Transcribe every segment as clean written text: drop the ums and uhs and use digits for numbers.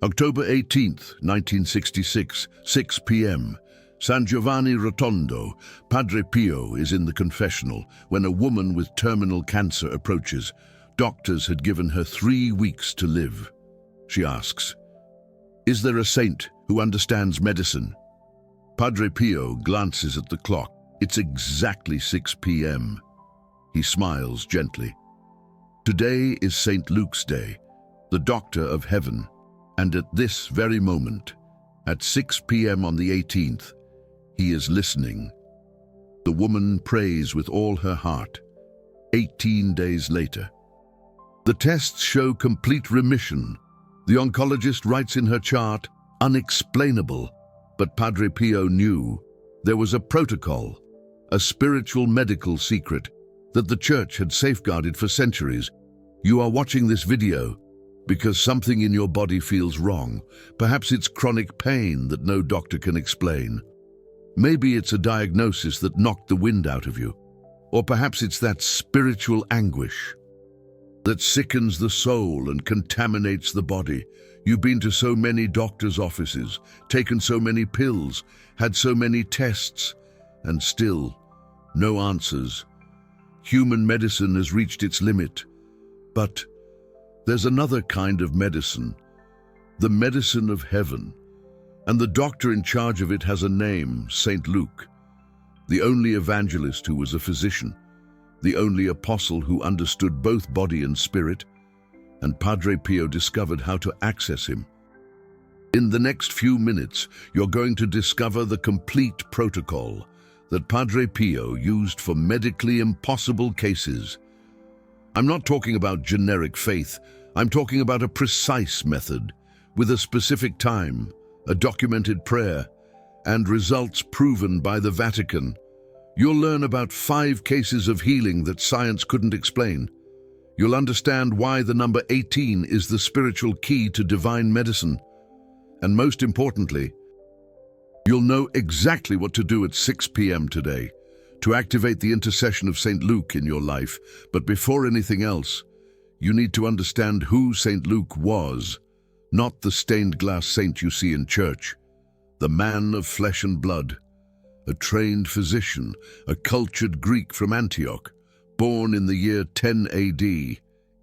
October 18th, 1966, 6 p.m. San Giovanni Rotondo. Padre Pio is in the confessional when a woman with terminal cancer approaches. Doctors had given her 3 weeks to live. She asks, "Is there a saint who understands medicine?" Padre Pio glances at the clock. It's exactly 6 p.m. He smiles gently. Today is St. Luke's Day, the doctor of heaven, and at this very moment, at 6 p.m. on the 18th, he is listening. The woman prays with all her heart. 18 days later, the tests show complete remission. The oncologist writes in her chart, "Unexplainable," but Padre Pio knew there was a protocol, a spiritual medical secret that the Church had safeguarded for centuries. You are watching this video because something in your body feels wrong. Perhaps it's chronic pain that no doctor can explain. Maybe it's a diagnosis that knocked the wind out of you. Or perhaps it's that spiritual anguish that sickens the soul and contaminates the body. You've been to so many doctors' offices, taken so many pills, had so many tests, and still no answers. Human medicine has reached its limit. But there's another kind of medicine, the medicine of heaven. And the doctor in charge of it has a name, St. Luke, the only evangelist who was a physician, the only apostle who understood both body and spirit, and Padre Pio discovered how to access him. In the next few minutes, you're going to discover the complete protocol that Padre Pio used for medically impossible cases. I'm not talking about generic faith. I'm talking about a precise method, with a specific time, a documented prayer, and results proven by the Vatican. You'll learn about 5 cases of healing that science couldn't explain. You'll understand why the number 18 is the spiritual key to divine medicine. And most importantly, you'll know exactly what to do at 6 p.m. today to activate the intercession of St. Luke in your life. But before anything else, you need to understand who St. Luke was, not the stained glass saint you see in church. The man of flesh and blood, a trained physician, a cultured Greek from Antioch, born in the year 10 AD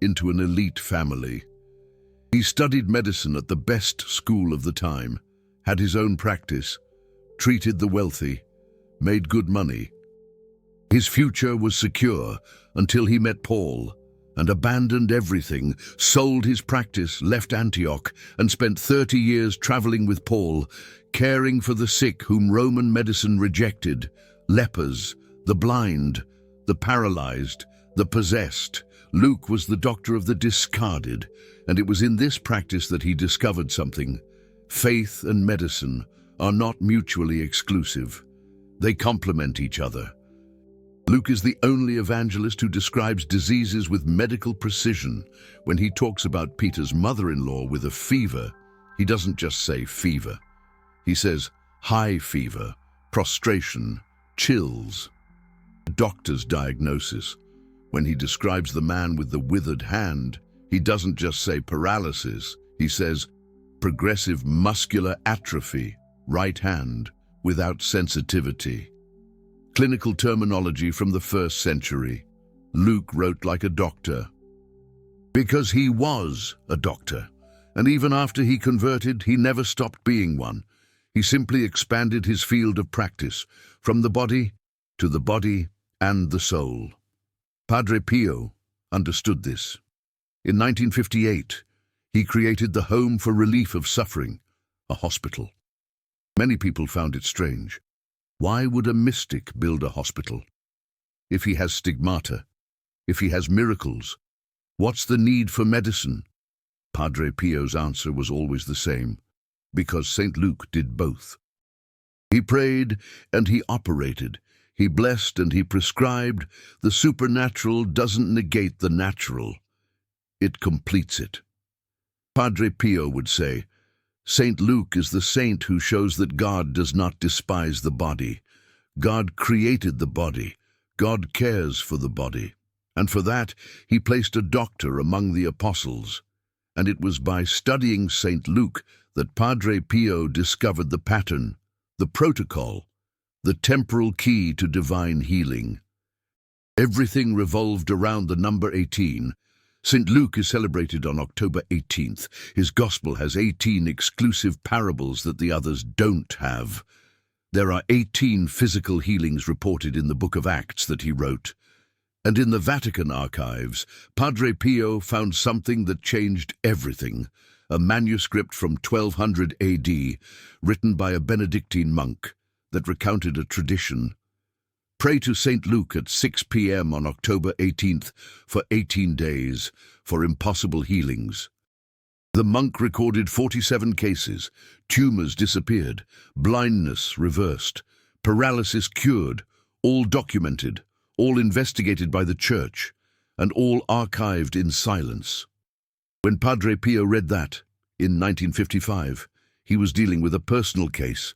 into an elite family. He studied medicine at the best school of the time, had his own practice, treated the wealthy, made good money. His future was secure until he met Paul and abandoned everything, sold his practice, left Antioch, and spent 30 years traveling with Paul, caring for the sick whom Roman medicine rejected, lepers, the blind, the paralyzed, the possessed. Luke was the doctor of the discarded, and it was in this practice that he discovered something. Faith and medicine are not mutually exclusive. They complement each other. Luke is the only evangelist who describes diseases with medical precision. When he talks about Peter's mother-in-law with a fever, he doesn't just say fever. He says high fever, prostration, chills. Doctor's diagnosis. When he describes the man with the withered hand, he doesn't just say paralysis. He says progressive muscular atrophy, right hand, without sensitivity. Clinical terminology from the 1st century. Luke wrote like a doctor, because he was a doctor, and even after he converted, he never stopped being one. He simply expanded his field of practice from the body to the body and the soul. Padre Pio understood this. In 1958, he created the Home for Relief of Suffering, a hospital. Many people found it strange. Why would a mystic build a hospital? If he has stigmata, if he has miracles, what's the need for medicine? Padre Pio's answer was always the same, because St. Luke did both. He prayed and he operated. He blessed and he prescribed. The supernatural doesn't negate the natural. It completes it. Padre Pio would say, St. Luke is the saint who shows that God does not despise the body. God created the body. God cares for the body. And for that, he placed a doctor among the apostles. And it was by studying St. Luke that Padre Pio discovered the pattern, the protocol, the temporal key to divine healing. Everything revolved around the number 18. St. Luke is celebrated on October 18th. His gospel has 18 exclusive parables that the others don't have. There are 18 physical healings reported in the book of Acts that he wrote. And in the Vatican archives, Padre Pio found something that changed everything, a manuscript from 1200 AD, written by a Benedictine monk, that recounted a tradition. Pray to St. Luke at 6 p.m. on October 18th for 18 days for impossible healings. The monk recorded 47 cases, tumors disappeared, blindness reversed, paralysis cured, all documented, all investigated by the Church, and all archived in silence. When Padre Pio read that, in 1955, he was dealing with a personal case.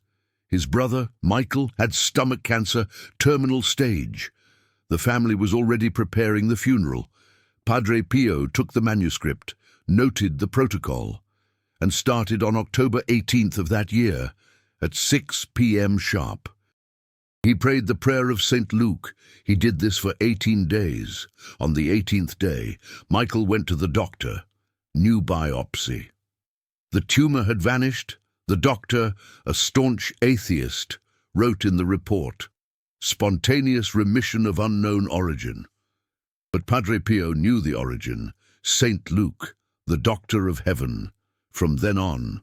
His brother, Michael, had stomach cancer, terminal stage. The family was already preparing the funeral. Padre Pio took the manuscript, noted the protocol, and started on October 18th of that year, at 6 p.m. sharp. He prayed the prayer of St. Luke. He did this for 18 days. On the 18th day, Michael went to the doctor. New biopsy. The tumor had vanished. The doctor, a staunch atheist, wrote in the report, "Spontaneous remission of unknown origin." But Padre Pio knew the origin, St. Luke, the doctor of heaven. From then on,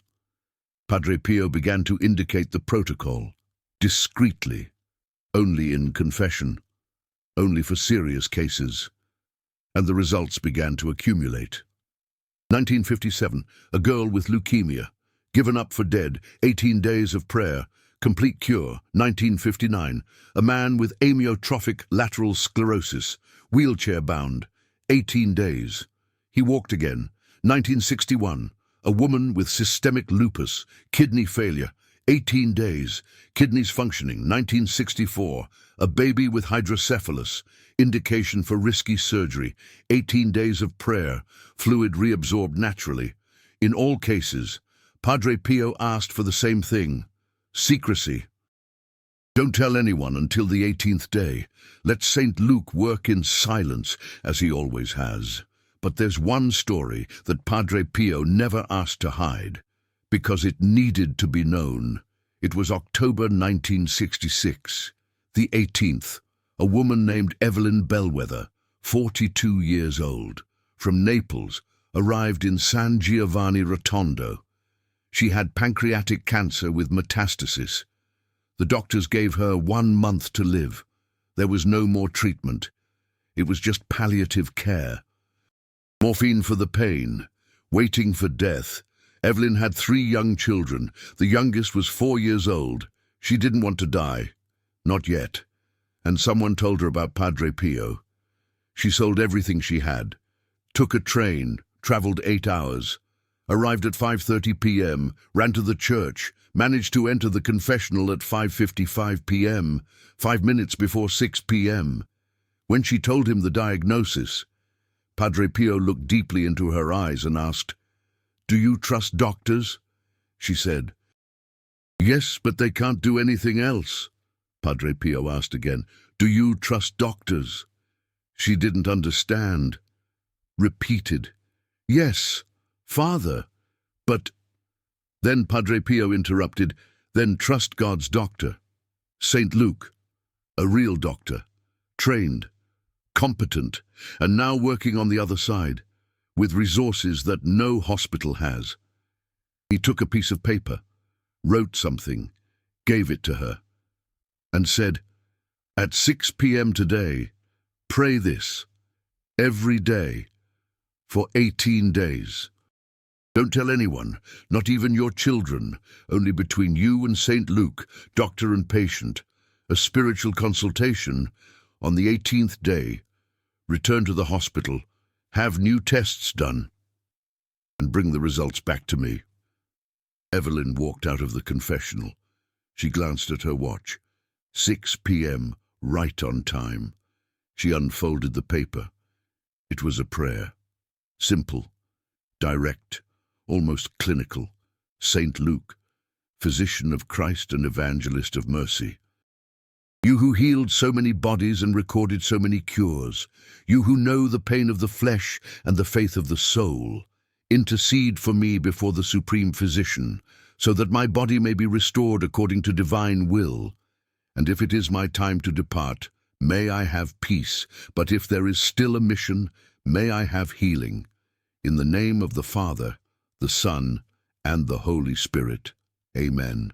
Padre Pio began to indicate the protocol, discreetly, only in confession, only for serious cases, and the results began to accumulate. 1957, a girl with leukemia, given up for dead, 18 days of prayer, complete cure. 1959, a man with amyotrophic lateral sclerosis, wheelchair-bound, 18 days. He walked again. 1961, a woman with systemic lupus, kidney failure, 18 days, kidneys functioning. 1964, a baby with hydrocephalus, indication for risky surgery, 18 days of prayer, fluid reabsorbed naturally. In all cases, Padre Pio asked for the same thing, secrecy. Don't tell anyone until the 18th day. Let St. Luke work in silence, as he always has. But there's one story that Padre Pio never asked to hide, because it needed to be known. It was October 1966, the 18th. A woman named Evelyn Bellwether, 42 years old, from Naples, arrived in San Giovanni Rotondo. She had pancreatic cancer with metastasis. The doctors gave her 1 month to live. There was no more treatment. It was just palliative care. Morphine for the pain, waiting for death. Evelyn had 3 young children. The youngest was 4 years old. She didn't want to die. Not yet. And someone told her about Padre Pio. She sold everything she had, took a train, traveled 8 hours, arrived at 5:30 p.m., ran to the church, managed to enter the confessional at 5:55 p.m., 5 minutes before 6 p.m. When she told him the diagnosis, Padre Pio looked deeply into her eyes and asked, "Do you trust doctors?" She said, "Yes, but they can't do anything else." Padre Pio asked again, "Do you trust doctors?" She didn't understand. Repeated, "Yes, Father, but—" Then Padre Pio interrupted, "Then trust God's doctor. St. Luke, a real doctor, trained, competent, and now working on the other side, with resources that no hospital has." He took a piece of paper, wrote something, gave it to her, and said, "At 6 p.m. today, pray this, every day, for 18 days. Don't tell anyone, not even your children, only between you and St. Luke, doctor and patient, a spiritual consultation. On the 18th day, return to the hospital, have new tests done, and bring the results back to me." Evelyn walked out of the confessional. She glanced at her watch. 6 p.m., right on time. She unfolded the paper. It was a prayer. Simple, direct, almost clinical. Saint Luke, physician of Christ and evangelist of mercy. You who healed so many bodies and recorded so many cures, you who know the pain of the flesh and the faith of the soul, intercede for me before the Supreme Physician, so that my body may be restored according to divine will. And if it is my time to depart, may I have peace, but if there is still a mission, may I have healing. In the name of the Father, the Son, and the Holy Spirit. Amen.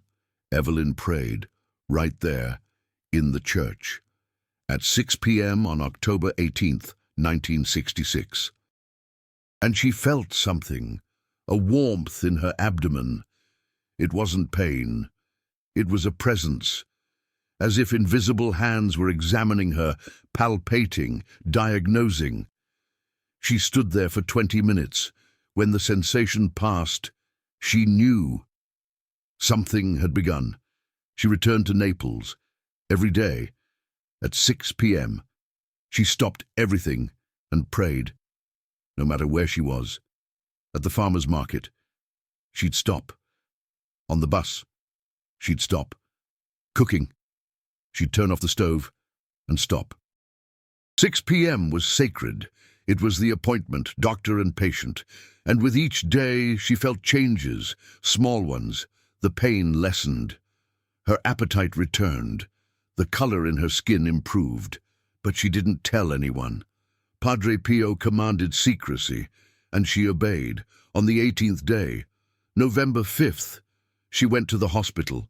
Evelyn prayed, right there, in the church, at 6 p.m. on October 18th, 1966. And she felt something, a warmth in her abdomen. It wasn't pain. It was a presence, as if invisible hands were examining her, palpating, diagnosing. She stood there for 20 minutes. When the sensation passed, she knew. Something had begun. She returned to Naples. Every day, at 6 p.m., she stopped everything and prayed. No matter where she was. At the farmer's market, she'd stop. On the bus, she'd stop. Cooking, she'd turn off the stove and stop. 6 p.m. was sacred. It was the appointment, doctor and patient. And with each day, she felt changes, small ones. The pain lessened. Her appetite returned. The color in her skin improved, but she didn't tell anyone. Padre Pio commanded secrecy, and she obeyed. On the 18th day, November 5th, she went to the hospital.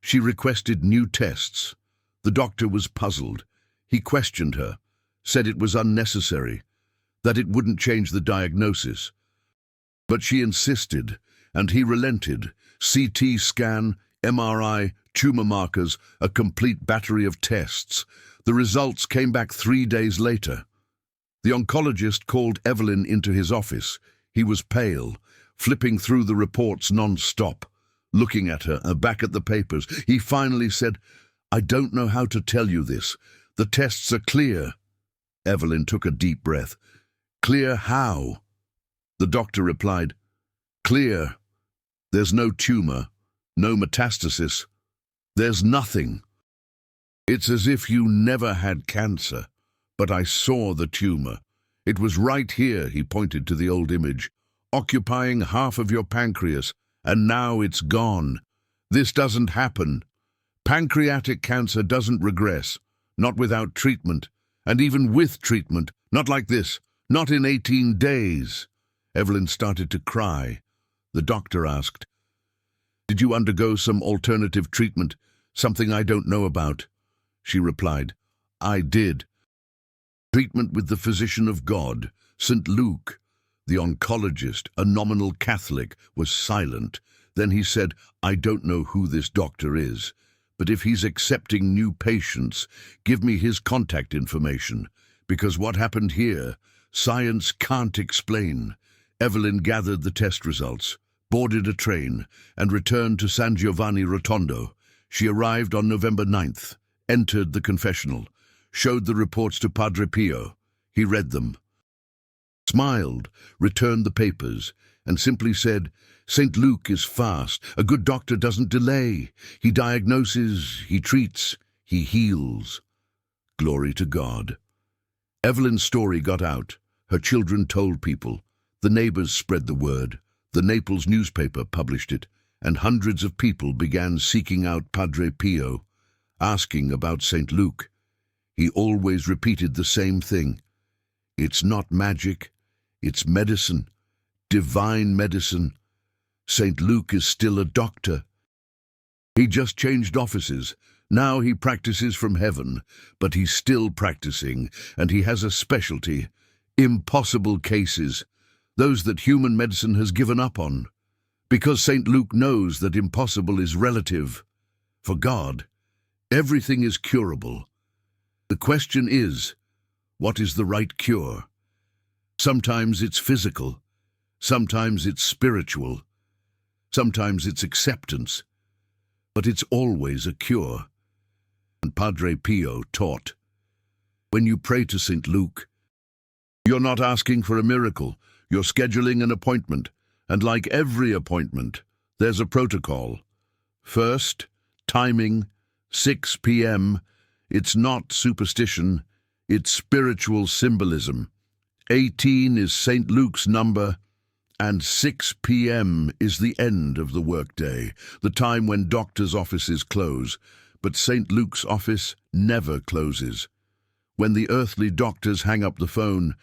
She requested new tests. The doctor was puzzled. He questioned her, said it was unnecessary, that it wouldn't change the diagnosis. But she insisted, and he relented. CT scan, MRI, tumor markers, a complete battery of tests. The results came back 3 days later. The oncologist called Evelyn into his office. He was pale, flipping through the reports non-stop, looking at her, back at the papers. He finally said, "I don't know how to tell you this. The tests are clear." Evelyn took a deep breath. "Clear how?" The doctor replied, "Clear. There's no tumor, no metastasis. There's nothing. It's as if you never had cancer, but I saw the tumor. It was right here," he pointed to the old image, "occupying half of your pancreas, and now it's gone. This doesn't happen. Pancreatic cancer doesn't regress, not without treatment, and even with treatment, not like this, not in 18 days. Evelyn started to cry. The doctor asked, "Did you undergo some alternative treatment, something I don't know about?" She replied, "I did. Treatment with the physician of God, St. Luke." The oncologist, a nominal Catholic, was silent. Then he said, "I don't know who this doctor is, but if he's accepting new patients, give me his contact information, because what happened here, science can't explain." Evelyn gathered the test results, boarded a train, and returned to San Giovanni Rotondo. She arrived on November 9th, entered the confessional, showed the reports to Padre Pio. He read them, smiled, returned the papers, and simply said, "St. Luke is fast. A good doctor doesn't delay. He diagnoses, he treats, he heals." Glory to God. Evelyn's story got out. Her children told people. The neighbors spread the word. The Naples newspaper published it, and hundreds of people began seeking out Padre Pio, asking about St. Luke. He always repeated the same thing. It's not magic, it's medicine, divine medicine. St. Luke is still a doctor. He just changed offices. Now he practices from heaven, but he's still practicing, and he has a specialty, impossible cases, those that human medicine has given up on, because St. Luke knows that impossible is relative. For God, everything is curable. The question is, what is the right cure? Sometimes it's physical, sometimes it's spiritual, sometimes it's acceptance, but it's always a cure. And Padre Pio taught, when you pray to St. Luke, you're not asking for a miracle. You're scheduling an appointment, and like every appointment, there's a protocol. First, timing, 6 p.m. It's not superstition, it's spiritual symbolism. 18 is St. Luke's number, and 6 p.m. is the end of the workday, the time when doctors' offices close. But St. Luke's office never closes. When the earthly doctors hang up the phone,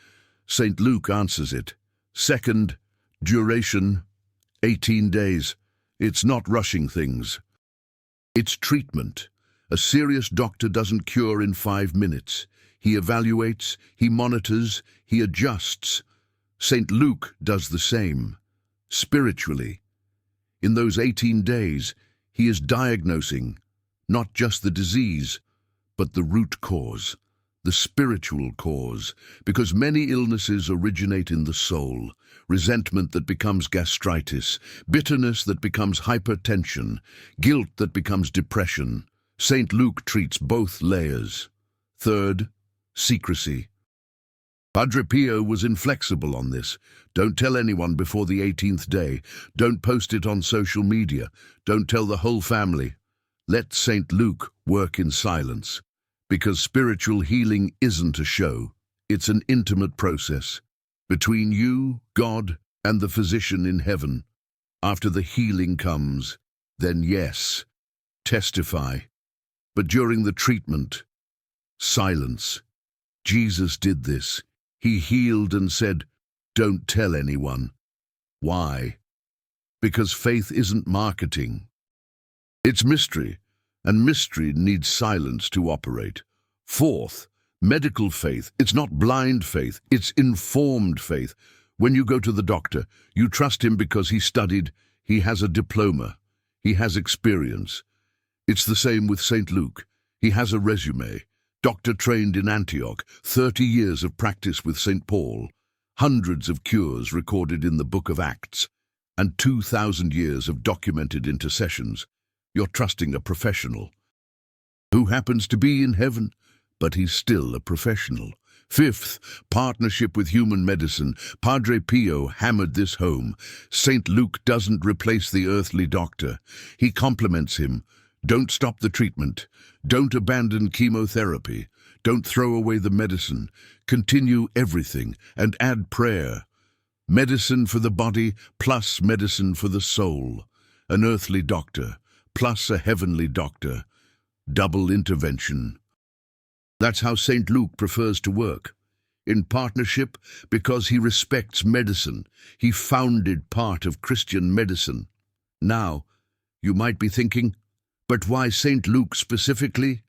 St. Luke answers it. Second, duration, 18 days. It's not rushing things. It's treatment. A serious doctor doesn't cure in 5 minutes. He evaluates, he monitors, he adjusts. St. Luke does the same, spiritually. In those 18 days, he is diagnosing not just the disease, but the root cause, the spiritual cause, because many illnesses originate in the soul. Resentment that becomes gastritis, bitterness that becomes hypertension, guilt that becomes depression. St. Luke treats both layers. Third, secrecy. Padre Pio was inflexible on this. Don't tell anyone before the 18th day. Don't post it on social media. Don't tell the whole family. Let St. Luke work in silence. Because spiritual healing isn't a show. It's an intimate process between you, God, and the physician in heaven. After the healing comes, then yes, testify. But during the treatment, silence. Jesus did this. He healed and said, "Don't tell anyone." Why? Because faith isn't marketing. It's mystery, and mystery needs silence to operate. Fourth, medical faith. It's not blind faith, it's informed faith. When you go to the doctor, you trust him because he studied, he has a diploma, he has experience. It's the same with St. Luke. He has a resume. Doctor trained in Antioch, 30 years of practice with St. Paul, hundreds of cures recorded in the book of Acts, and 2,000 years of documented intercessions. You're trusting a professional who happens to be in heaven, but he's still a professional. Fifth, partnership with human medicine. Padre Pio hammered this home. St. Luke doesn't replace the earthly doctor. He complements him. Don't stop the treatment. Don't abandon chemotherapy. Don't throw away the medicine. Continue everything and add prayer. Medicine for the body plus medicine for the soul. An earthly doctor plus a heavenly doctor. Double intervention. That's how St. Luke prefers to work. In partnership, because he respects medicine. He founded part of Christian medicine. Now, you might be thinking, but why St. Luke specifically?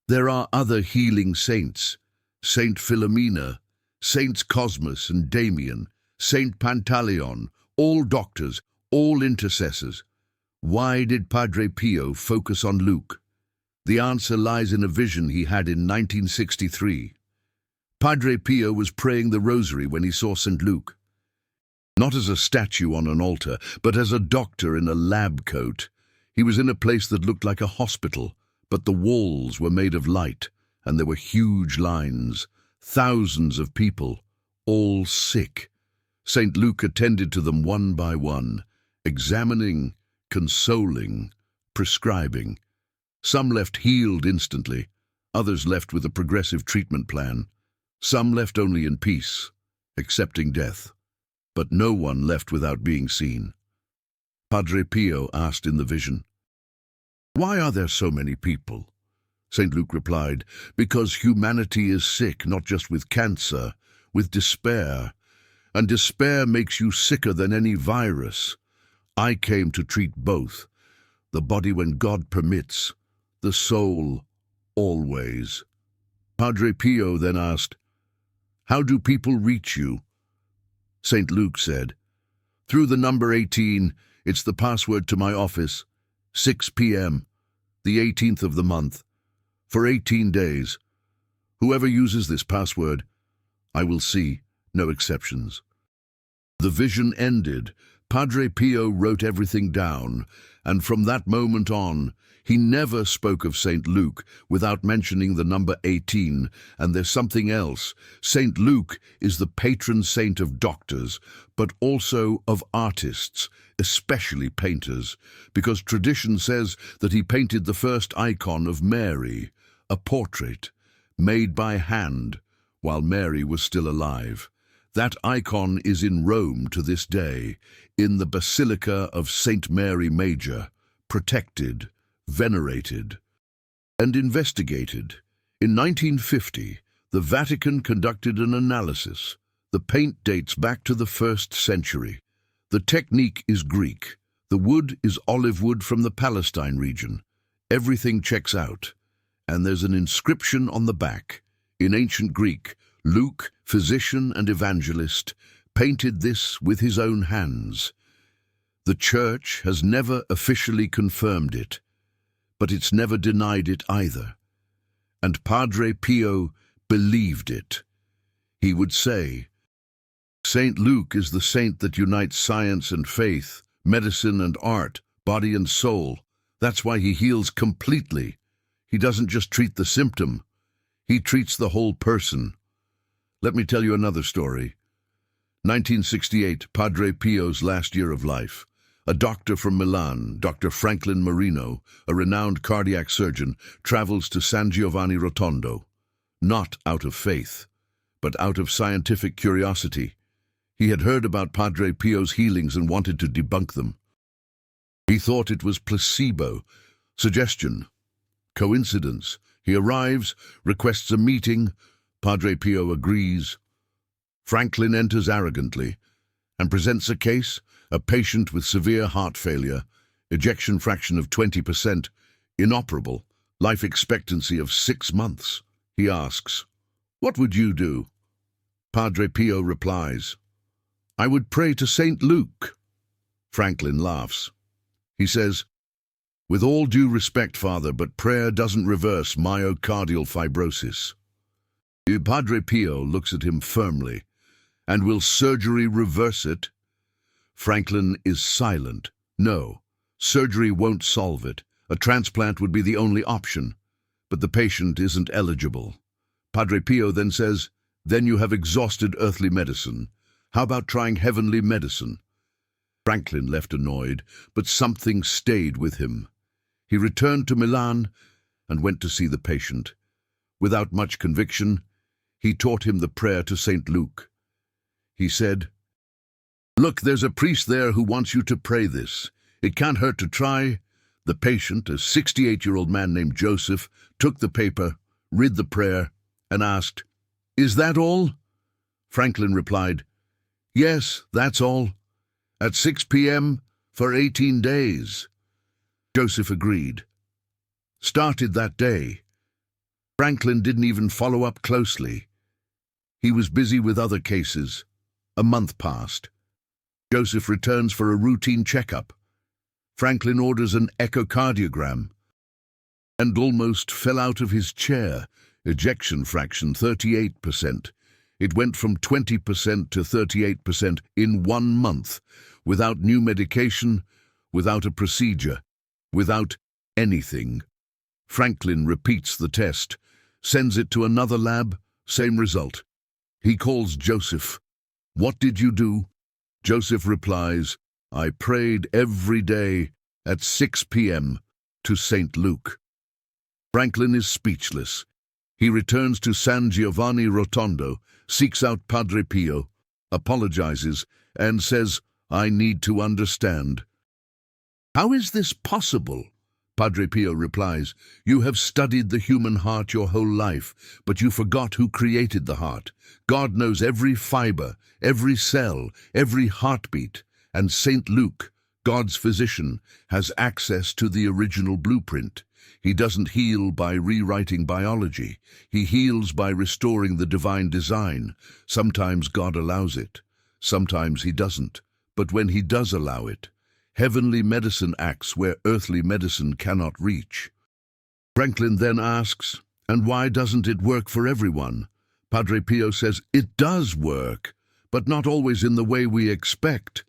There are other healing saints. Saint Philomena, Saints Cosmas and Damian, Saint Pantaleon, all doctors, all intercessors. Why did Padre Pio focus on Luke? The answer lies in a vision he had in 1963. Padre Pio was praying the rosary when he saw St. Luke. Not as a statue on an altar, but as a doctor in a lab coat. He was in a place that looked like a hospital, but the walls were made of light, and there were huge lines, thousands of people, all sick. St. Luke attended to them one by one, examining, consoling, prescribing. Some left healed instantly, others left with a progressive treatment plan. Some left only in peace, accepting death, but no one left without being seen. Padre Pio asked in the vision, "Why are there so many people?" St. Luke replied, "Because humanity is sick, not just with cancer, with despair. And despair makes you sicker than any virus. I came to treat both. The body when God permits, the soul always." Padre Pio then asked, "How do people reach you?" St. Luke said, "Through the number 18, it's the password to my office, 6 p.m., the 18th of the month, for 18 days. Whoever uses this password, I will see, no exceptions." The vision ended. Padre Pio wrote everything down, and from that moment on, he never spoke of St. Luke without mentioning the number 18, and there's something else. St. Luke is the patron saint of doctors, but also of artists, especially painters, because tradition says that he painted the first icon of Mary, a portrait, made by hand, while Mary was still alive. That icon is in Rome to this day, in the Basilica of St. Mary Major, protected, venerated, and investigated. In 1950, the Vatican conducted an analysis. The paint dates back to the 1st century. The technique is Greek. The wood is olive wood from the Palestine region. Everything checks out. And there's an inscription on the back. In ancient Greek, Luke, physician and evangelist, painted this with his own hands. The Church has never officially confirmed it, but it's never denied it either. And Padre Pio believed it. He would say, "Saint Luke is the saint that unites science and faith, medicine and art, body and soul. That's why he heals completely. He doesn't just treat the symptom. He treats the whole person." Let me tell you another story. 1968, Padre Pio's last year of life. A doctor from Milan, Dr. Franklin Marino, a renowned cardiac surgeon, travels to San Giovanni Rotondo, not out of faith, but out of scientific curiosity. He had heard about Padre Pio's healings and wanted to debunk them. He thought it was placebo, suggestion, coincidence. He arrives, requests a meeting. Padre Pio agrees. Franklin enters arrogantly and presents a case, a patient with severe heart failure, ejection fraction of 20%, inoperable, life expectancy of 6 months. He asks, "What would you do?" Padre Pio replies, "I would pray to St. Luke." Franklin laughs. He says, "With all due respect, Father, but prayer doesn't reverse myocardial fibrosis." Padre Pio looks at him firmly. "And will surgery reverse it?" Franklin is silent. "No, surgery won't solve it. A transplant would be the only option. But the patient isn't eligible." Padre Pio then says, "Then you have exhausted earthly medicine. How about trying heavenly medicine?" Franklin left annoyed, but something stayed with him. He returned to Milan and went to see the patient. Without much conviction, he taught him the prayer to St. Luke. He said, "Look, there's a priest there who wants you to pray this. It can't hurt to try." The patient, a 68-year-old man named Joseph, took the paper, read the prayer, and asked, "Is that all?" Franklin replied, "Yes, that's all. At 6 p.m. for 18 days. Joseph agreed. Started that day. Franklin didn't even follow up closely. He was busy with other cases. A month passed. Joseph returns for a routine checkup. Franklin orders an echocardiogram and almost fell out of his chair. Ejection fraction 38%. It went from 20% to 38% in 1 month, without new medication, without a procedure, without anything. Franklin repeats the test, sends it to another lab, same result. He calls Joseph. "What did you do?" Joseph replies, "I prayed every day at 6 p.m. to St. Luke." Franklin is speechless. He returns to San Giovanni Rotondo, seeks out Padre Pio, apologizes, and says, "I need to understand." "How is this possible?" Padre Pio replies, "You have studied the human heart your whole life, but you forgot who created the heart. God knows every fiber, every cell, every heartbeat, and St. Luke, God's physician, has access to the original blueprint. He doesn't heal by rewriting biology. He heals by restoring the divine design. Sometimes God allows it. Sometimes he doesn't. But when he does allow it, heavenly medicine acts where earthly medicine cannot reach." Franklin then asks, "And why doesn't it work for everyone?" Padre Pio says, "It does work, but not always in the way we expect.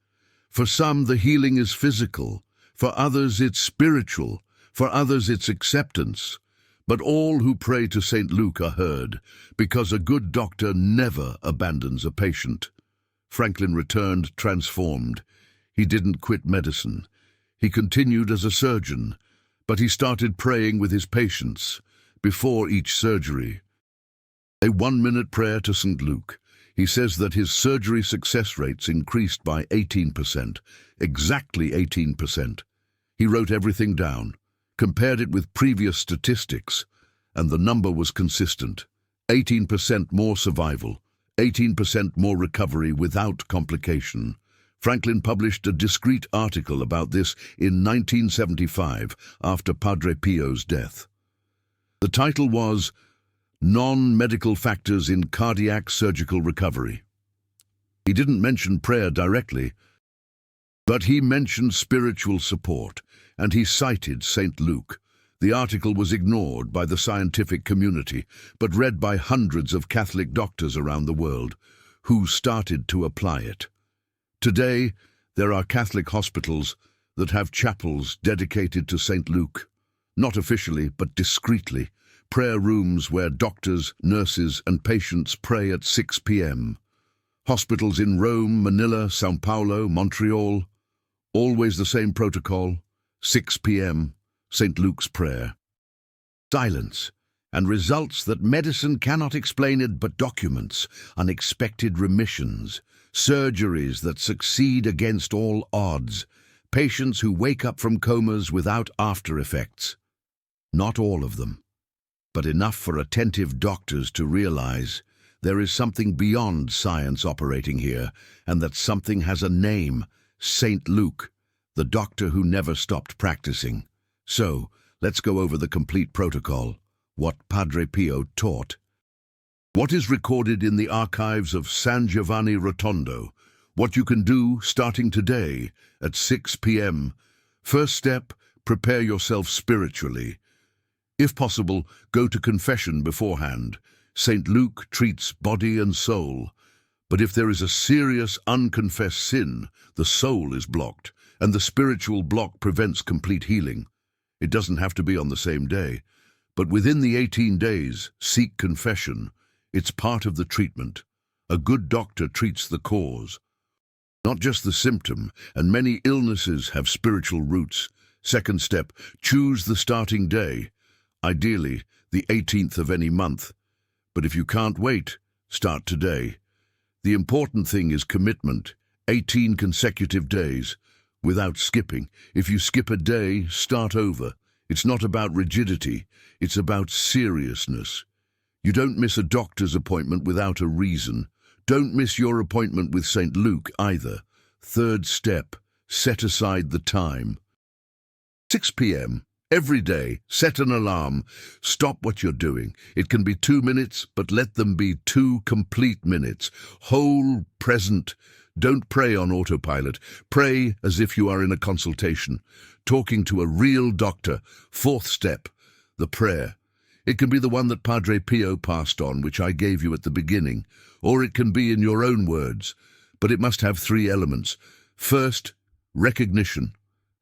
For some, the healing is physical. For others, it's spiritual. For others, it's acceptance. But all who pray to St. Luke are heard, because a good doctor never abandons a patient. Franklin returned transformed. He didn't quit medicine. He continued as a surgeon, but he started praying with his patients before each surgery. A 1-minute prayer to St. Luke. He says that his surgery success rates increased by 18%, exactly 18%. He wrote everything down, compared it with previous statistics, and the number was consistent. 18% more survival, 18% more recovery without complication. Franklin published a discreet article about this in 1975 after Padre Pio's death. The title was Non-Medical Factors in Cardiac Surgical Recovery. He didn't mention prayer directly, but he mentioned spiritual support, and he cited St. Luke. The article was ignored by the scientific community, but read by hundreds of Catholic doctors around the world, who started to apply it. Today, there are Catholic hospitals that have chapels dedicated to St. Luke, not officially but discreetly, prayer rooms where doctors, nurses, and patients pray at 6 p.m. Hospitals in Rome, Manila, São Paulo, Montreal, always the same protocol, 6 p.m., St. Luke's prayer. Silence, and results that medicine cannot explain it but documents, unexpected remissions, surgeries that succeed against all odds, patients who wake up from comas without after effects. Not all of them, but enough for attentive doctors to realize there is something beyond science operating here, and that something has a name, St. Luke, the doctor who never stopped practicing. So, let's go over the complete protocol, what Padre Pio taught. What is recorded in the archives of San Giovanni Rotondo, what you can do starting today at 6 p.m. First step, prepare yourself spiritually. If possible, go to confession beforehand. St. Luke treats body and soul. But if there is a serious unconfessed sin, the soul is blocked, and the spiritual block prevents complete healing. It doesn't have to be on the same day, but within the 18 days, seek confession. It's part of the treatment. A good doctor treats the cause, not just the symptom, and many illnesses have spiritual roots. Second step, choose the starting day. Ideally, the 18th of any month. But if you can't wait, start today. The important thing is commitment, 18 consecutive days, without skipping. If you skip a day, start over. It's not about rigidity, it's about seriousness. You don't miss a doctor's appointment without a reason. Don't miss your appointment with St. Luke either. Third step, set aside the time. 6 p.m. Every day, set an alarm. Stop what you're doing. It can be 2 minutes, but let them be 2 complete minutes. Whole, present. Don't pray on autopilot. Pray as if you are in a consultation, talking to a real doctor. Fourth step, the prayer. It can be the one that Padre Pio passed on, which I gave you at the beginning, or it can be in your own words, but it must have 3 elements. First, recognition.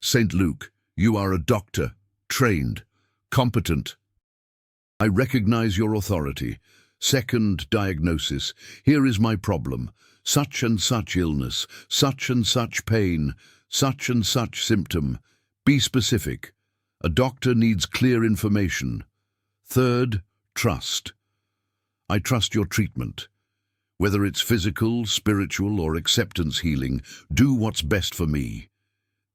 St. Luke, you are a doctor, trained, competent. I recognize your authority. Second, diagnosis. Here is my problem. Such and such illness, such and such pain, such and such symptom. Be specific. A doctor needs clear information. Third, trust. I trust your treatment. Whether it's physical, spiritual, or acceptance healing, do what's best for me.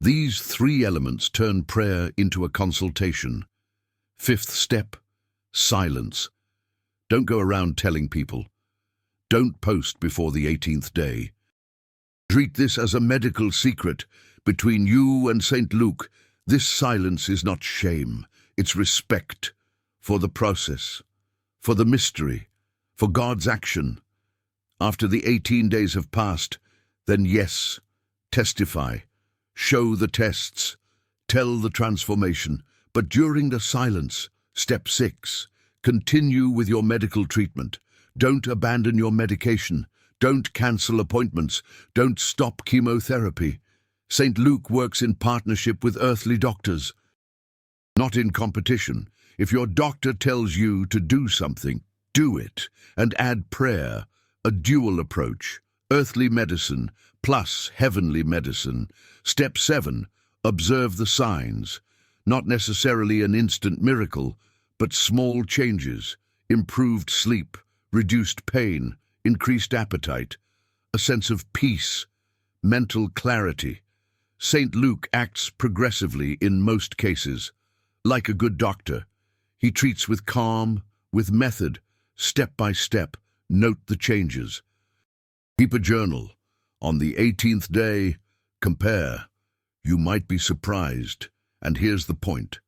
These 3 elements turn prayer into a consultation. Fifth step, silence. Don't go around telling people. Don't post before the 18th day. Treat this as a medical secret between you and St. Luke. This silence is not shame, it's respect for the process, for the mystery, for God's action. After the 18 days have passed, then yes, testify, show the tests, tell the transformation. But during the silence, step 6, continue with your medical treatment. Don't abandon your medication. Don't cancel appointments. Don't stop chemotherapy. St. Luke works in partnership with earthly doctors, not in competition. If your doctor tells you to do something, do it, and add prayer, a dual approach, earthly medicine plus heavenly medicine. Step 7, observe the signs. Not necessarily an instant miracle, but small changes, improved sleep, reduced pain, increased appetite, a sense of peace, mental clarity. St. Luke acts progressively in most cases. Like a good doctor, he treats with calm, with method, step by step. Note the changes. Keep a journal. On the 18th day, compare. You might be surprised. And here's the point.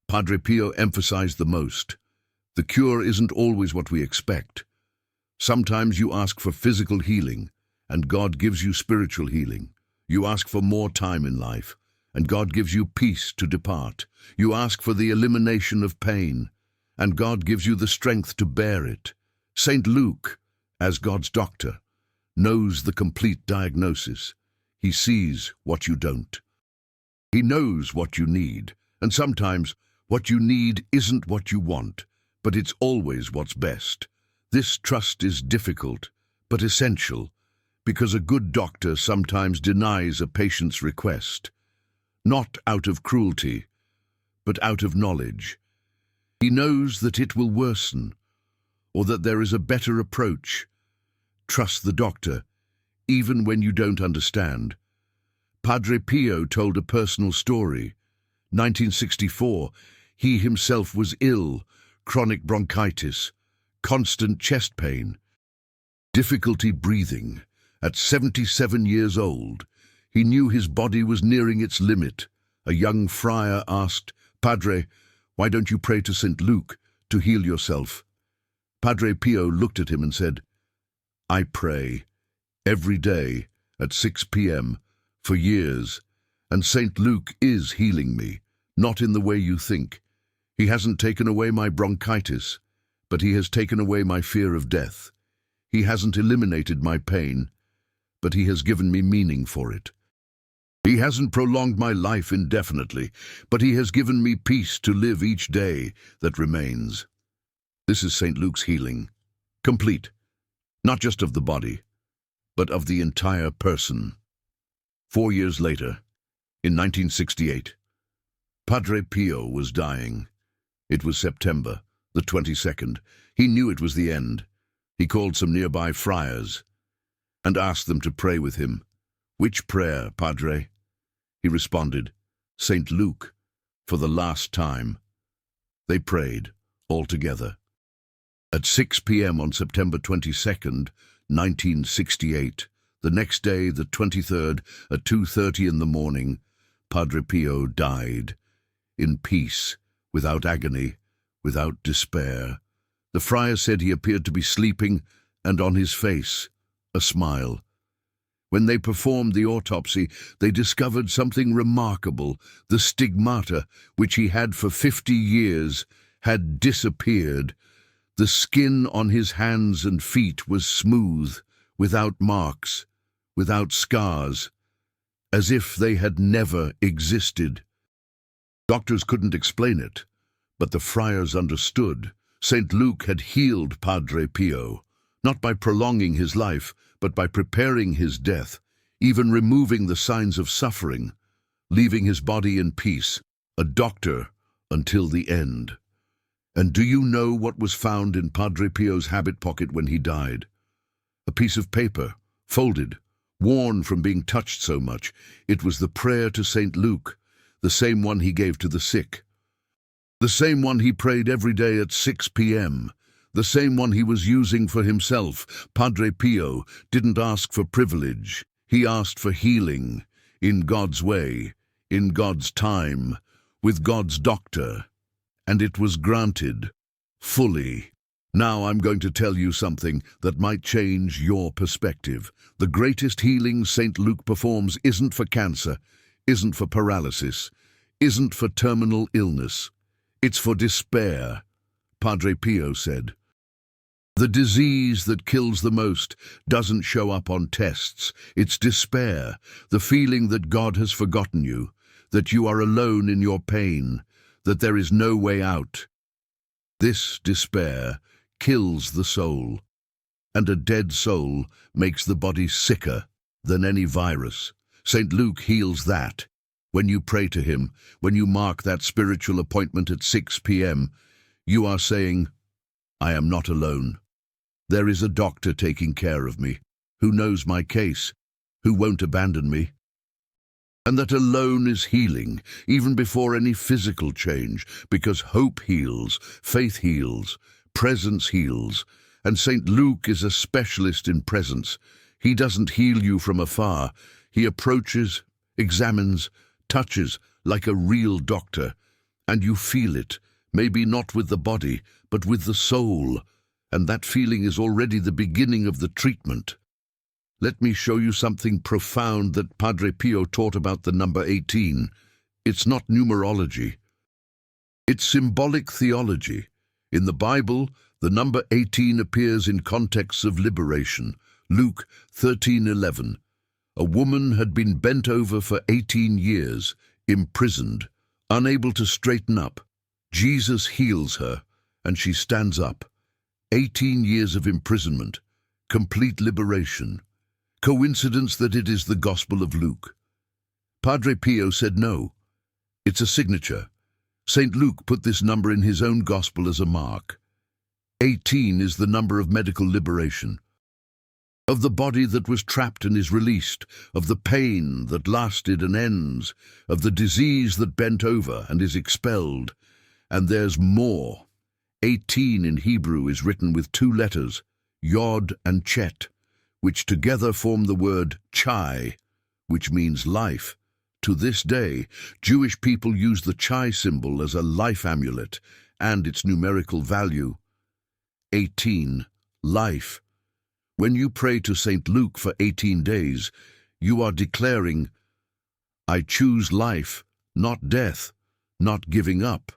Padre Pio emphasized the most. The cure isn't always what we expect. Sometimes you ask for physical healing, and God gives you spiritual healing. You ask for more time in life, and God gives you peace to depart. You ask for the elimination of pain, and God gives you the strength to bear it. St. Luke, as God's doctor, knows the complete diagnosis. He sees what you don't. He knows what you need, and sometimes what you need isn't what you want, but it's always what's best. This trust is difficult, but essential, because a good doctor sometimes denies a patient's request, not out of cruelty, but out of knowledge. He knows that it will worsen, or that there is a better approach. Trust the doctor, even when you don't understand. Padre Pio told a personal story. 1964, he himself was ill, chronic bronchitis, constant chest pain, difficulty breathing. At 77 years old, he knew his body was nearing its limit. A young friar asked, "Padre, why don't you pray to St. Luke to heal yourself?" Padre Pio looked at him and said, "I pray every day at 6 p.m. for years, and St. Luke is healing me, not in the way you think. He hasn't taken away my bronchitis, but he has taken away my fear of death. He hasn't eliminated my pain, but he has given me meaning for it. He hasn't prolonged my life indefinitely, but he has given me peace to live each day that remains." This is St. Luke's healing, complete, not just of the body, but of the entire person. 4 years later, in 1968, Padre Pio was dying. It was September the 22nd. He knew it was the end. He called some nearby friars and asked them to pray with him. "Which prayer, Padre?" He responded, "St. Luke, for the last time." They prayed, all together. At 6 p.m. on September 22nd, 1968, the next day, the 23rd, at 2:30 in the morning, Padre Pio died, in peace, without agony, without despair. The friar said he appeared to be sleeping, and on his face, a smile. When they performed the autopsy, they discovered something remarkable. The stigmata, which he had for 50 years, had disappeared. The skin on his hands and feet was smooth, without marks, without scars, as if they had never existed. Doctors couldn't explain it, but the friars understood. St. Luke had healed Padre Pio, not by prolonging his life, but by preparing his death, even removing the signs of suffering, leaving his body in peace, a doctor until the end. And do you know what was found in Padre Pio's habit pocket when he died? A piece of paper, folded, worn from being touched so much. It was the prayer to St. Luke, the same one he gave to the sick. The same one he prayed every day at 6 p.m., the same one he was using for himself. Padre Pio didn't ask for privilege. He asked for healing, in God's way, in God's time, with God's doctor. And it was granted, fully. Now I'm going to tell you something that might change your perspective. The greatest healing St. Luke performs isn't for cancer, isn't for paralysis, isn't for terminal illness. It's for despair, Padre Pio said. The disease that kills the most doesn't show up on tests. It's despair, the feeling that God has forgotten you, that you are alone in your pain, that there is no way out. This despair kills the soul, and a dead soul makes the body sicker than any virus. St. Luke heals that. When you pray to him, when you mark that spiritual appointment at 6 p.m., you are saying, I am not alone. There is a doctor taking care of me, who knows my case, who won't abandon me. And that alone is healing, even before any physical change, because hope heals, faith heals, presence heals, and St. Luke is a specialist in presence. He doesn't heal you from afar. He approaches, examines, touches like a real doctor, and you feel it, maybe not with the body, but with the soul, and that feeling is already the beginning of the treatment. Let me show you something profound that Padre Pio taught about the number 18. It's not numerology. It's symbolic theology. In the Bible, the number 18 appears in contexts of liberation. Luke 13:11. A woman had been bent over for 18 years, imprisoned, unable to straighten up. Jesus heals her, and she stands up. 18 years of imprisonment, complete liberation. Coincidence that it is the Gospel of Luke? Padre Pio said no. It's a signature. St. Luke put this number in his own Gospel as a mark. 18 is the number of medical liberation, of the body that was trapped and is released, of the pain that lasted and ends, of the disease that bent over and is expelled. And there's more. 18 in Hebrew is written with 2 letters, Yod and Chet, which together form the word Chai, which means life. To this day, Jewish people use the Chai symbol as a life amulet and its numerical value. 18, life. When you pray to St. Luke for 18 days, you are declaring, I choose life, not death, not giving up.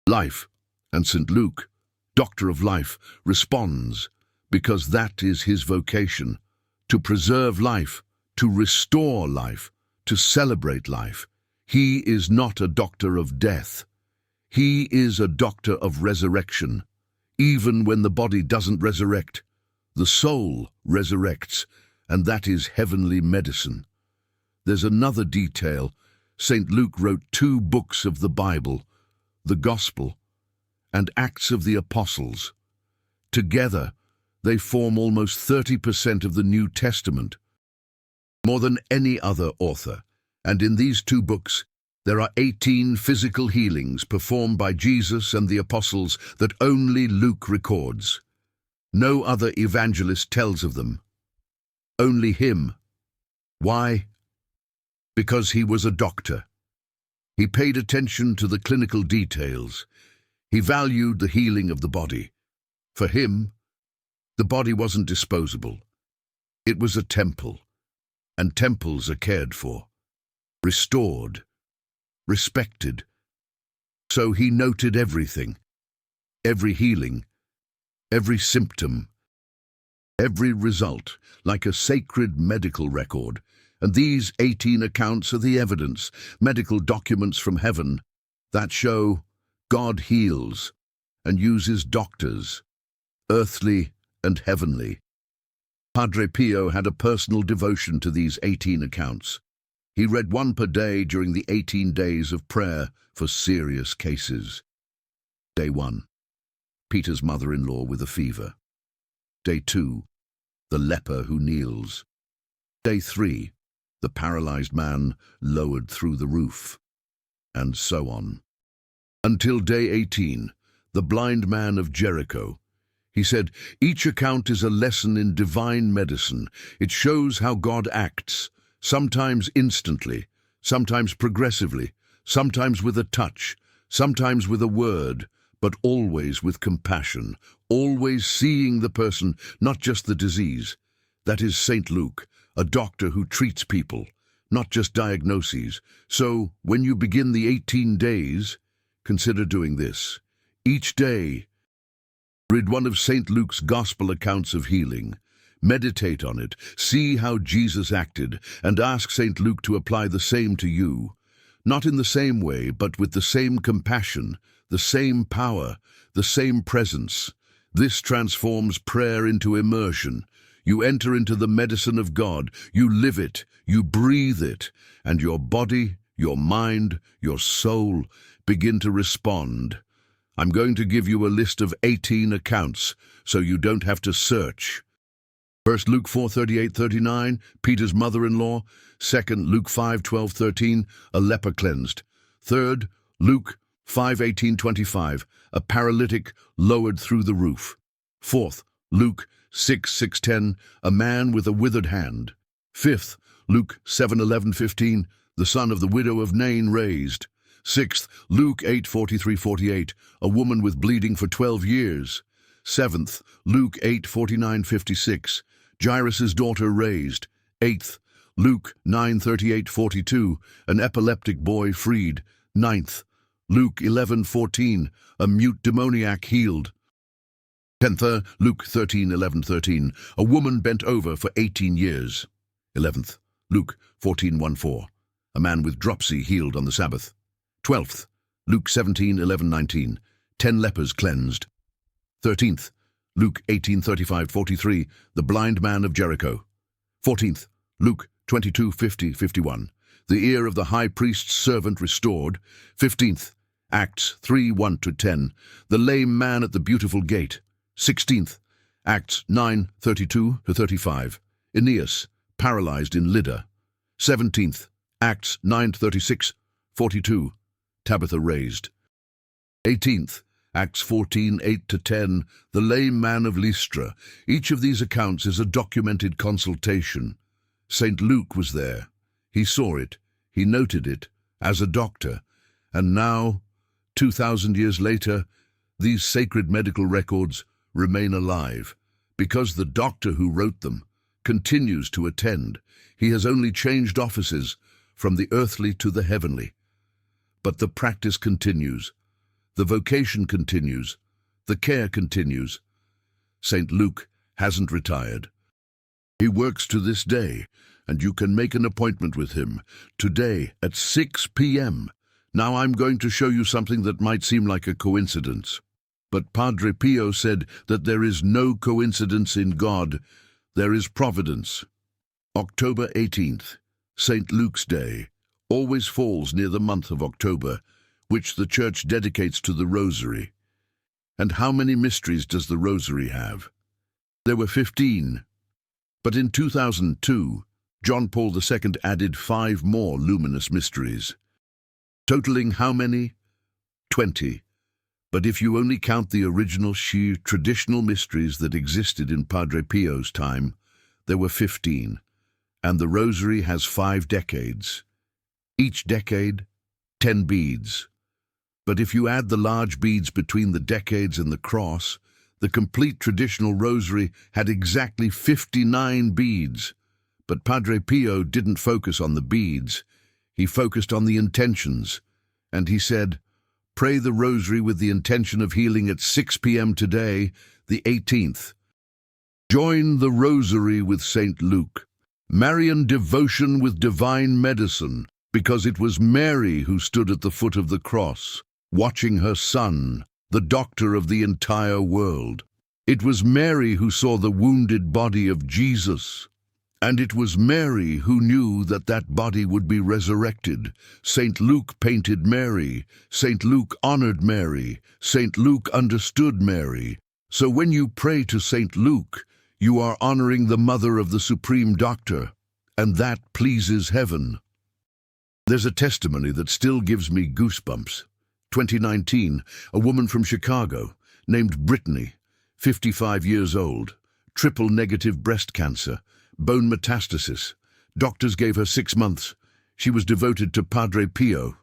Life. And St. Luke, Doctor of Life, responds, because that is his vocation, to preserve life, to restore life, to celebrate life. He is not a doctor of death. He is a doctor of resurrection. Even when the body doesn't resurrect, the soul resurrects, and that is heavenly medicine. There's another detail. St. Luke wrote 2 books of the Bible, the Gospel and Acts of the Apostles. Together, they form almost 30% of the New Testament, more than any other author. And in these 2 books, there are 18 physical healings performed by Jesus and the apostles that only Luke records. No other evangelist tells of them. Only him. Why? Because he was a doctor. He paid attention to the clinical details. He valued the healing of the body. For him, the body wasn't disposable. It was a temple, and temples are cared for, restored, respected. So he noted everything, every healing, every symptom, every result, like a sacred medical record. And these 18 accounts are the evidence, medical documents from heaven, that show God heals and uses doctors, earthly and heavenly. Padre Pio had a personal devotion to these 18 accounts. He read 1 per day during the 18 days of prayer for serious cases. Day 1, Peter's mother-in-law with a fever. Day 2, the leper who kneels. Day 3, the paralyzed man lowered through the roof. And so on. Until day 18, the blind man of Jericho. He said, each account is a lesson in divine medicine. It shows how God acts, sometimes instantly, sometimes progressively, sometimes with a touch, sometimes with a word, but always with compassion, always seeing the person, not just the disease. That is St. Luke, a doctor who treats people, not just diagnoses. So, when you begin the 18 days, consider doing this. Each day, Read one of St. Luke's Gospel accounts of healing. Meditate on it, see how Jesus acted, and ask St. Luke to apply the same to you. Not in the same way, but with the same compassion, the same power, the same presence. This transforms prayer into immersion. You enter into the medicine of God, you live it, you breathe it, and your body, your mind, your soul begin to respond. I'm going to give you a list of 18 accounts, so you don't have to search. First, Luke 4:38-39, Peter's mother-in-law. Second, Luke 5:12-13, a leper cleansed. Third, Luke 5:18-25, a paralytic lowered through the roof. Fourth, Luke 6:6-10, a man with a withered hand. Fifth, Luke 7:11-15, the son of the widow of Nain raised. Sixth, Luke 8:43-48, a woman with bleeding for 12 years. Seventh, Luke 8:49-56, Jairus' daughter raised. Eighth, Luke 9:38-42, an epileptic boy freed. Ninth, Luke 11:14, a mute demoniac healed. 10th, Luke 13:11-13, a woman bent over for 18 years. 11th, Luke 14:14, a man with dropsy healed on the Sabbath. 12th, Luke 17:11-19, 10 lepers cleansed. 13th, Luke 18:35-43, the blind man of Jericho. 14th, Luke 22:50-51, the ear of the high priest's servant restored. 15th, Acts 3:1-10, the lame man at the beautiful gate. 16th, Acts 9:32-35, Aeneas, paralyzed in Lydda. 17th, Acts 9:36-42, Tabitha raised. 18th, Acts 14:8-10, the lame man of Lystra. Each of these accounts is a documented consultation. St. Luke was there. He saw it. He noted it as a doctor. And now, 2,000 years later, these sacred medical records remain alive because the doctor who wrote them continues to attend. He has only changed offices from the earthly to the heavenly. But the practice continues. The vocation continues. The care continues. St. Luke hasn't retired. He works to this day, and you can make an appointment with him today at 6 p.m. Now I'm going to show you something that might seem like a coincidence. But Padre Pio said that there is no coincidence in God. There is providence. October 18th, St. Luke's Day, always falls near the month of October, which the Church dedicates to the Rosary. And how many mysteries does the Rosary have? There were 15. But in 2002, John Paul II added 5 more luminous mysteries. Totaling how many? 20. But if you only count the original sheer traditional mysteries that existed in Padre Pio's time, there were 15. And the Rosary has 5 decades. Each decade, 10 beads. But if you add the large beads between the decades and the cross, the complete traditional Rosary had exactly 59 beads. But Padre Pio didn't focus on the beads. He focused on the intentions. And he said, pray the Rosary with the intention of healing at 6 p.m. today, the 18th. Join the Rosary with St. Luke. Marian devotion with divine medicine, because it was Mary who stood at the foot of the cross, watching her Son, the doctor of the entire world. It was Mary who saw the wounded body of Jesus. And it was Mary who knew that that body would be resurrected. St. Luke painted Mary. St. Luke honored Mary. St. Luke understood Mary. So when you pray to St. Luke, you are honoring the mother of the Supreme Doctor, and that pleases heaven. There's a testimony that still gives me goosebumps. 2019, a woman from Chicago named Brittany, 55 years old, triple-negative breast cancer, bone metastasis. Doctors gave her 6 months. She was devoted to Padre Pio.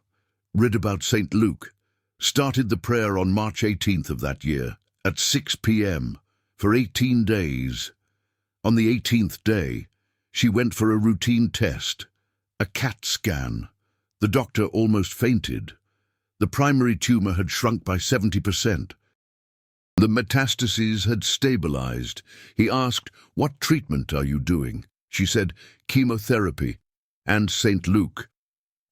Read about St. Luke. Started the prayer on March 18th of that year, at 6 p.m., for 18 days. On the 18th day, she went for a routine test, a CAT scan. The doctor almost fainted. The primary tumor had shrunk by 70%. The metastases had stabilized. He asked, "What treatment are you doing?" She said, "Chemotherapy." And St. Luke,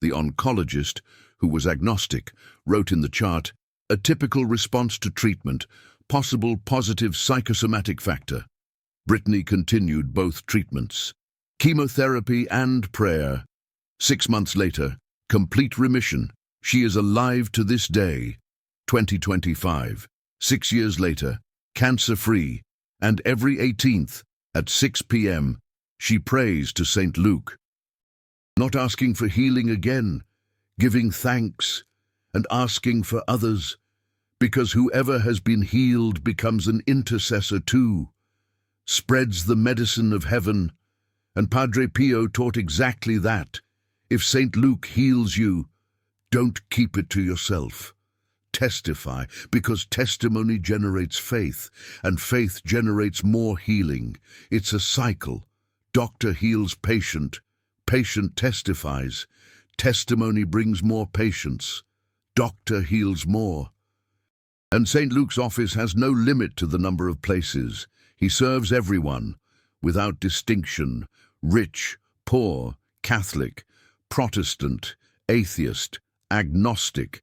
the oncologist, who was agnostic, wrote in the chart, "A typical response to treatment, possible positive psychosomatic factor." Brittany continued both treatments, chemotherapy and prayer. 6 months later, complete remission. She is alive to this day. 2025. 6 years later, cancer-free, and every 18th at 6 p.m. she prays to St. Luke, not asking for healing again, giving thanks and asking for others, because whoever has been healed becomes an intercessor too, spreads the medicine of heaven, and Padre Pio taught exactly that. If St. Luke heals you, don't keep it to yourself. Testify, because testimony generates faith, and faith generates more healing. It's a cycle. Doctor heals patient, patient testifies. Testimony brings more patients. Doctor heals more. And St. Luke's office has no limit to the number of places. He serves everyone, without distinction, rich, poor, Catholic, Protestant, atheist, agnostic.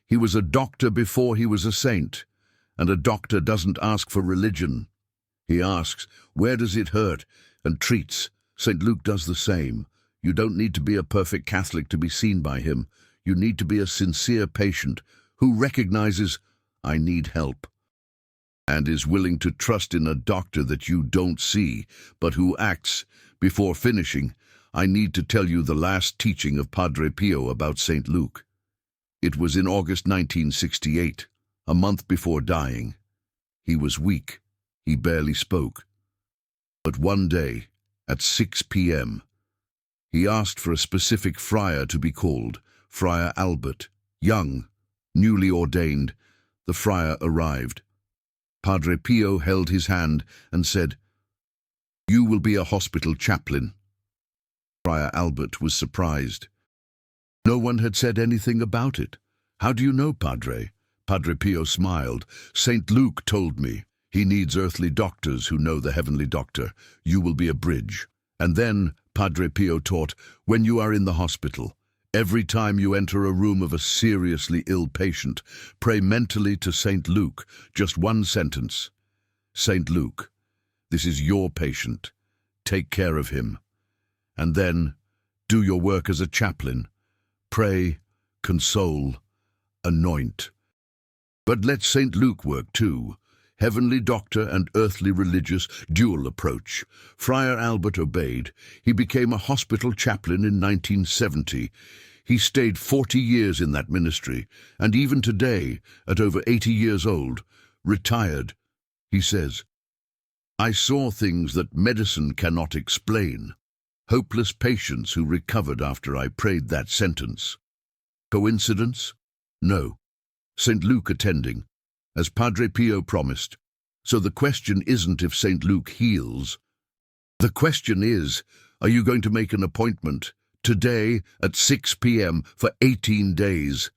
He was a doctor before he was a saint, and a doctor doesn't ask for religion. He asks, "Where does it hurt?" and treats. St. Luke does the same. You don't need to be a perfect Catholic to be seen by him. You need to be a sincere patient who recognizes, "I need help," and is willing to trust in a doctor that you don't see, but who acts. Before finishing, I need to tell you the last teaching of Padre Pio about St. Luke. It was in August 1968, a month before dying. He was weak. He barely spoke. But one day, at 6 p.m., he asked for a specific friar to be called, Friar Albert, young, newly ordained. The friar arrived. Padre Pio held his hand and said, "You will be a hospital chaplain." Friar Albert was surprised. No one had said anything about it. "How do you know, Padre?" Padre Pio smiled. "St. Luke told me. He needs earthly doctors who know the heavenly doctor. You will be a bridge." And then Padre Pio taught, when you are in the hospital, every time you enter a room of a seriously ill patient, pray mentally to St. Luke, just one sentence. "St. Luke, this is your patient. Take care of him." And then do your work as a chaplain. Pray, console, anoint. But let St. Luke work too. Heavenly doctor and earthly religious, dual approach. Friar Albert obeyed. He became a hospital chaplain in 1970. He stayed 40 years in that ministry, and even today, at over 80 years old, retired, he says, "I saw things that medicine cannot explain. Hopeless patients who recovered after I prayed that sentence. Coincidence? No. St. Luke attending, as Padre Pio promised. So the question isn't if St. Luke heals. The question is, are you going to make an appointment today at 6 p.m. for 18 days?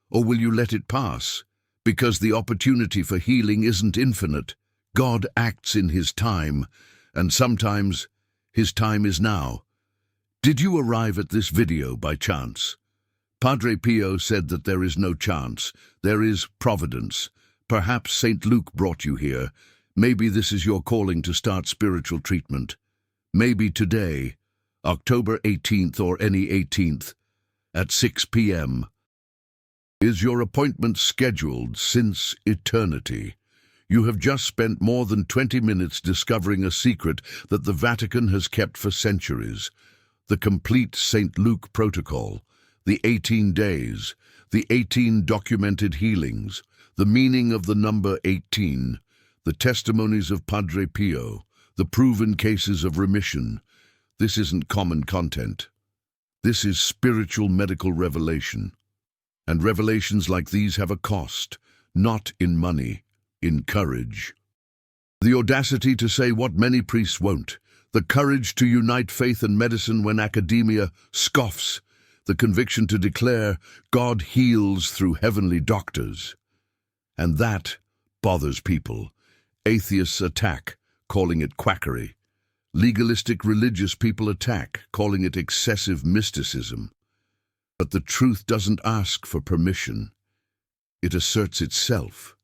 Or will you let it pass? Because the opportunity for healing isn't infinite. God acts in his time, and sometimes his time is now. Did you arrive at this video by chance? Padre Pio said that there is no chance. There is providence. Perhaps St. Luke brought you here. Maybe this is your calling to start spiritual treatment. Maybe today, October 18th or any 18th, at 6 p.m. Is your appointment scheduled since eternity? You have just spent more than 20 minutes discovering a secret that the Vatican has kept for centuries. The complete St. Luke protocol, the 18 days, the 18 documented healings, the meaning of the number 18, the testimonies of Padre Pio, the proven cases of remission. This isn't common content. This is spiritual medical revelation. And revelations like these have a cost, not in money, in courage. The audacity to say what many priests won't, the courage to unite faith and medicine when academia scoffs, the conviction to declare God heals through heavenly doctors. And that, bothers people. Atheists attack, calling it quackery. Legalistic religious people attack, calling it excessive mysticism. But the truth doesn't ask for permission. It asserts itself.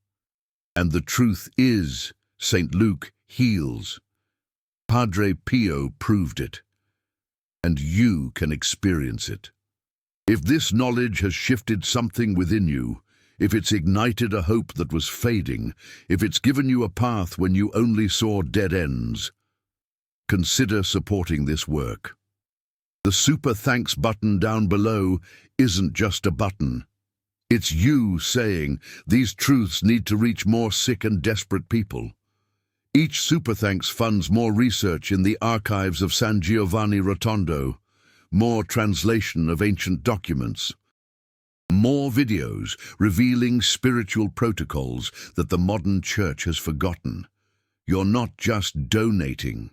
And the truth is, St. Luke heals. Padre Pio proved it. And you can experience it. If this knowledge has shifted something within you, if it's ignited a hope that was fading, if it's given you a path when you only saw dead ends, consider supporting this work. The Super Thanks button down below isn't just a button. It's you saying, these truths need to reach more sick and desperate people. Each Super Thanks funds more research in the archives of San Giovanni Rotondo, more translation of ancient documents, more videos revealing spiritual protocols that the modern church has forgotten. You're not just donating,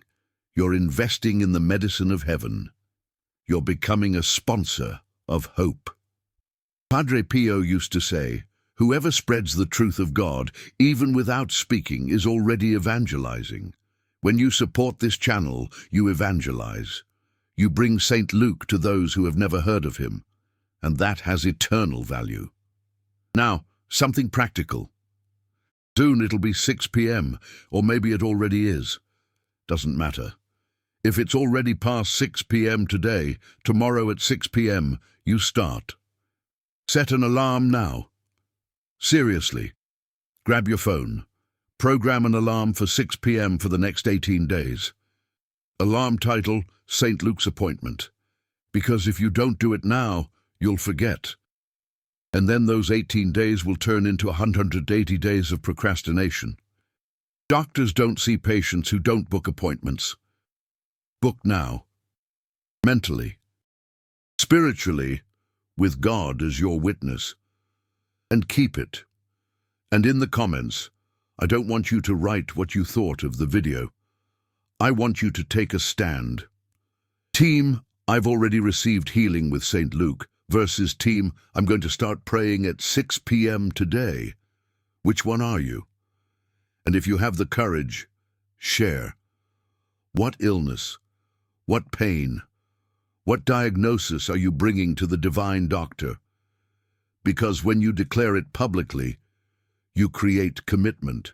you're investing in the medicine of heaven. You're becoming a sponsor of hope. Padre Pio used to say, whoever spreads the truth of God, even without speaking, is already evangelizing. When you support this channel, you evangelize. You bring St. Luke to those who have never heard of him, and that has eternal value. Now, something practical. Soon it'll be 6 p.m., or maybe it already is. Doesn't matter. If it's already past 6 p.m. today, tomorrow at 6 p.m., you start. Set an alarm now. Seriously, grab your phone. Program an alarm for 6 p.m. for the next 18 days. Alarm title, St. Luke's Appointment. Because if you don't do it now, you'll forget. And then those 18 days will turn into 180 days of procrastination. Doctors don't see patients who don't book appointments. Book now. Mentally. Spiritually, with God as your witness. And keep it. And in the comments, I don't want you to write what you thought of the video. I want you to take a stand. Team, I've already received healing with St. Luke, versus team, I'm going to start praying at 6 p.m. today. Which one are you? And if you have the courage, share. What illness? What pain? What diagnosis are you bringing to the divine doctor? Because when you declare it publicly, you create commitment.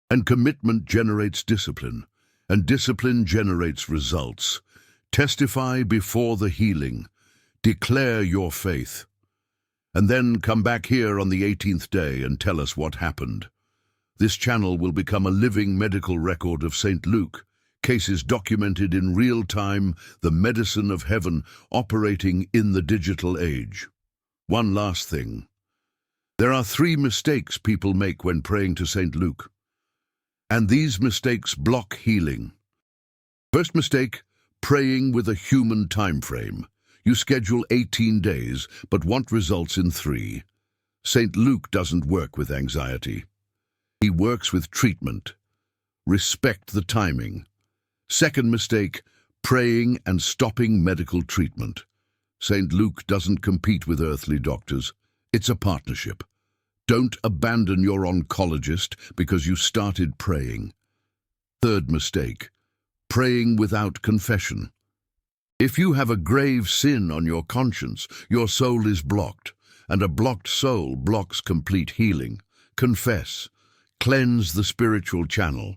And commitment generates discipline, and discipline generates results. Testify before the healing. Declare your faith. And then come back here on the 18th day and tell us what happened. This channel will become a living medical record of St. Luke, cases documented in real time, the medicine of heaven operating in the digital age. One last thing. There are 3 mistakes people make when praying to St. Luke. And these mistakes block healing. First mistake, praying with a human time frame. You schedule 18 days, but want results in 3. St. Luke doesn't work with anxiety. He works with treatment. Respect the timing. Second mistake, praying and stopping medical treatment. St. Luke doesn't compete with earthly doctors. It's a partnership. Don't abandon your oncologist because you started praying. Third mistake, praying without confession. If you have a grave sin on your conscience, your soul is blocked, and a blocked soul blocks complete healing. Confess, cleanse the spiritual channel,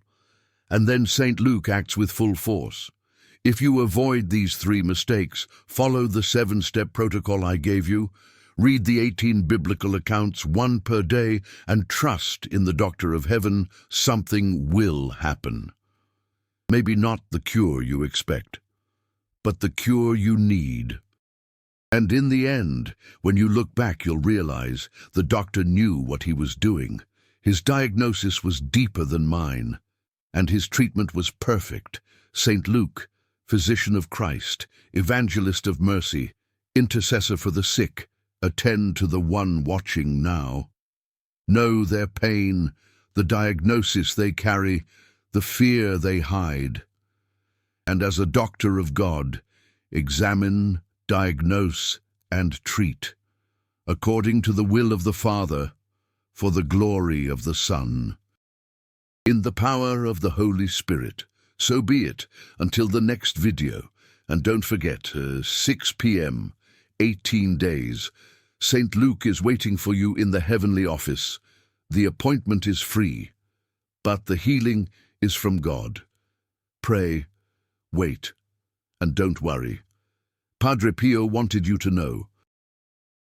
and then St. Luke acts with full force. If you avoid these 3 mistakes, follow the 7-step protocol I gave you, read the 18 biblical accounts, 1 per day, and trust in the Doctor of Heaven, something will happen. Maybe not the cure you expect, but the cure you need. And in the end, when you look back, you'll realize the doctor knew what he was doing. His diagnosis was deeper than mine, and his treatment was perfect. St. Luke, physician of Christ, evangelist of mercy, intercessor for the sick, attend to the one watching now. Know their pain, the diagnosis they carry, the fear they hide. And as a doctor of God, examine, diagnose, and treat, according to the will of the Father, for the glory of the Son. In the power of the Holy Spirit. So be it, until the next video. And don't forget, 6 p.m., 18 days. St. Luke is waiting for you in the heavenly office. The appointment is free, but the healing is from God. Pray, wait, and don't worry. Padre Pio wanted you to know.